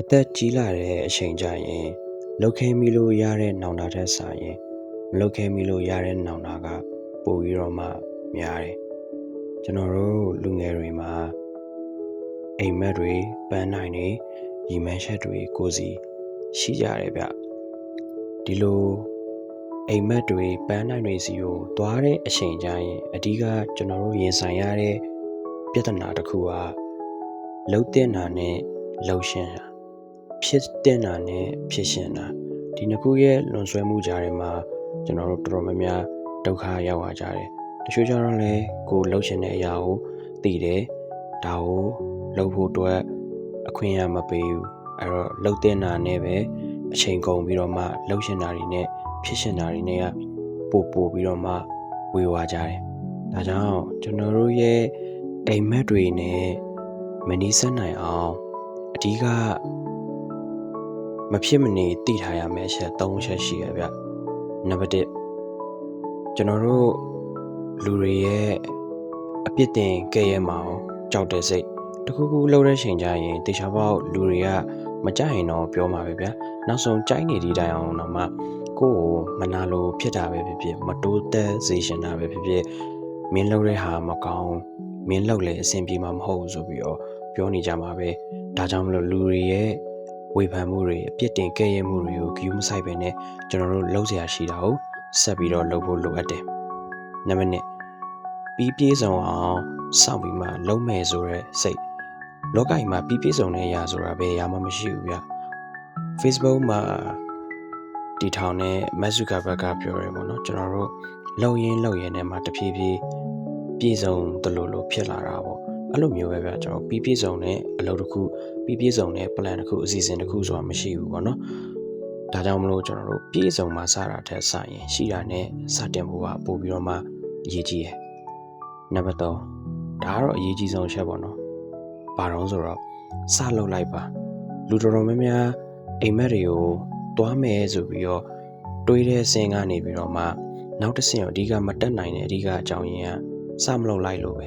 အသက်ကြီးလာတဲ့အချိန်ကျရင်လှုပ်ခဲမိလို့ရတဲ့နောင်တထက်စာရင်မလှုပ်ခဲမိလို့ရတဲ့နောင်တကပိုပြီးတော့မှများတယ်ကျွန်တော်တို့လူငယ်တွေမှာအိမ်မက်တွေပန်းနိုင်တွေရီမန်းချက်တွေကိုစီရှိကြတယ်ဗျဒီလိုအိမ်မက်တွေပန်းနိုင်တွေစီကိုသွားတဲ့အချိန်ကျရင်အဓိကကျွန်တော်တို့ရင်ဆိုင်ရတဲ့ပြဿနာတစ်ခုကလှုပ်တဲ့နာနဲ့လှုပ်ရှင်တာဖြစ်တဲ့နာနဲ့ဖြစ်ရှင်တာဒီနှစ်ခုရဲ့လွန်ဆွဲမှုကြားထဲမှာကျွန်တော်တို့တော်တော်များများဒုက္ခရောက်လာကြတယ်တချို့ကျတော့လည်းကိုလှုပ်ရှင်တဲ့အရာကိုသိတယ်ဒါကိုလှုပ်ဖို့အတွက်အခွင့်အရေးမပေးဘူးအဲ့တော့လှုပ်တဲ့နာနဲ့ပဲအချိန်ကုန်ပြီးတော့မှလှုပ်ရှင်တာတွေနဲ့ဖြစ်ရှင်တာတွေနဲ့ကပို့ပြီးတော့မှဝေဝါကြတယ်ဒါကြောင့်ကျွန်တော်တို့ရဲ့အိမ်မက်တွေနဲ့မနီးစပ်နိုင်အောင်အဓိကမဖြစ်မနေသိထားရမယ့်အချက်၃ချက်ရှိရဗျနံပါတ်1ကျွန်တော်တို့လူတွေရဲ့အပြစ်တင်ကဲ့ရဲ့မအောင်ကြောက်တဲ့စိတ်တခုခုလှုပ်တဲ့ချိန်ကျရင်တေချာပေါက်လူတွေကမကြိုက်ရင်တော့ပြောမှာပဲဗျာနောက်ဆုံးကြိုက်နေသည့်တိုင်အောင်တော့မှကိုယ့်ကိုမနာလိုဖြစ်တာပဲဖြစ်ဖြစ်မတိုးတက်စေချင်တာပဲဖြစ်ဖြစ်မင်းလှုပ်တဲ့ဟာမကောင်းမင်းလှုပ်လေအဆင်ပြေမှာမဟုတ်ဘူးဆိုပြီးတော့ပြောနေကြမှာပဲဒါကြောင့်မလို့လူတွေရဲ့ဝေဖန်မှုတွေအပြစ်တင်ကဲ့ရဲ့မှုတွေကိုဂရုမစိုက်ပဲနဲ့ကျွန်တော်တို့လှုပ်เสียရှိတာကိုဆက်ပြီးတော့လှုပ်ဖို့လိုအပ်တယ်နံပါတ်2ပြီးပြေးစုံအောင်စောင့်ပြီးမှလုံးမယ်ဆိုတဲ့စိတ်လောကကြီးမှာပြီးပြေးစုံတဲ့အရာဆိုတာပဲအရာမှမရှိဘူးဗျ Facebook မှာတီထောင်တဲ့မက်ဇူကာဘတ်ကပြောရဲပေါ့နော်ကျွန်တော်တို့လှုပ်ရင်းနဲ့မှတဖြည်းဖြည်းပြေဆုံးတလို့ဖြစ်လာတာပေါ့အဲ့လိုမျိုးပဲဗျကျွန်တော်ပြီးပြေဆုံးတဲ့အလုပ်တစ်ခုပြီးပြေဆုံးတဲ့ plan တစ်ခုအစီအစဉ်တစ်ခုဆိုတာမရှိဘူးပေါ့နော်ဒါကြောင့်မလို့ကျွန်တော်တို့ပြေဆုံးမှာစတာထက်စရင်ရှိတာနဲ့စတင်ဖို့ကပို့ပြီးတော့မှအရေးကြီးတယ်နံပါတ်3ဒါကတော့အရေးကြီးဆုံးချက်ပေါ့နော်ဘာတော့ဆိုတော့စလုပ်လိုက်ပါလူတော်တော်များများအိမ်မက်တွေကိုတွားမယ်ဆိုပြီးတော့တွေးတဲ့ဆင်ကနေပြီးတော့မှနောက်တစ်ဆင့်ကိုအဓိကမတက်နိုင်တဲ့အဓိကအကြောင်းရင်းကစမလုပ်လိုက်လို့ပဲ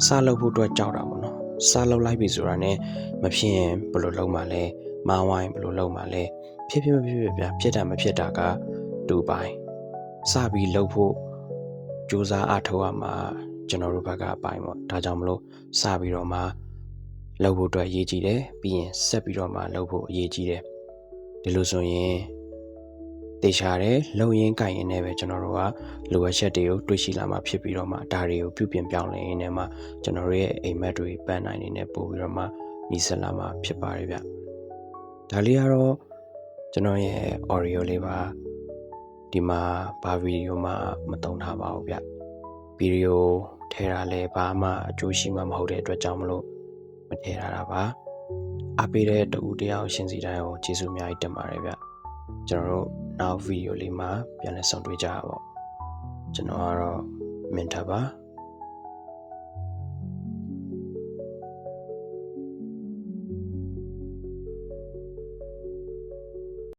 စလုပ်ဖို့အတွက်ကြောက်တာပေါ့နော်စလုပ်လိုက်ပြီဆိုတာနဲ့မဖြစ်ရင်ဘယ်လိုလုပ်မှလဲမာဝိုင်းဘယ်လိုလုပ်မှလဲဖြစ်မဖြစ်ဗျာဖြစ်တာမဖြစ်တာကတူပိုင်းစပြီးလုပ်ဖို့ကြိုးစားအားထုတ်ရမှာကျွန်တော်တို့ဘက်ကအပိုင်းပေါ့ဒါကြောင့်မလို့စပြီးတော့မှလုပ်ဖို့အတွက်အရေးကြီးတယ်ပြီးရင်ဆက်ပြီးတော့မှလုပ်ဖို့အရေးကြီးတယ်ဒီလိုဆိုရင်တေချာတယ်လုံရင်းကြိုင်ရင်းနဲ့ပဲကျွန်တော်တို့ကလိုအပ်ချက်တွေကိုတွေးရှိလာမှဖြစ်ပြီးတော့မှဒါတွေကိုပြုပြင်ပြောင်းလဲရင်းနဲ့မှကျွန်တော်တို့ရဲ့အိမ်မက်တွေပန်းနိုင်နေနဲ့ပို့ပြီးတော့မှညီဆက်လာမှဖြစ်ပါတယ်ဗျဒါလေးကတော့ကျွန်တော်ရဲ့ audio လေးပါဒီမှာဘာဗီဒီယိုမှမတုံးထားပါဘူးဗျဗီဒီယိုထဲတာလဲဘာမှအကျိုးရှိမှမဟုတ်တဲ့အတွက်ကြောင့်မလို့မထည့်ထားတာပါအားပေးတဲ့တူတယောက်ရှင်စီတိုင်းကိုကျေးဇူးအများကြီးတင်ပါတယ်ဗျကျွန်တော်တို့နောက်ဗီဒီယိုလေးမှာပြန်လည်ဆုံတွေ့ကြပါပေါ့ကျွန်တော်ကတော့မင်တာပါ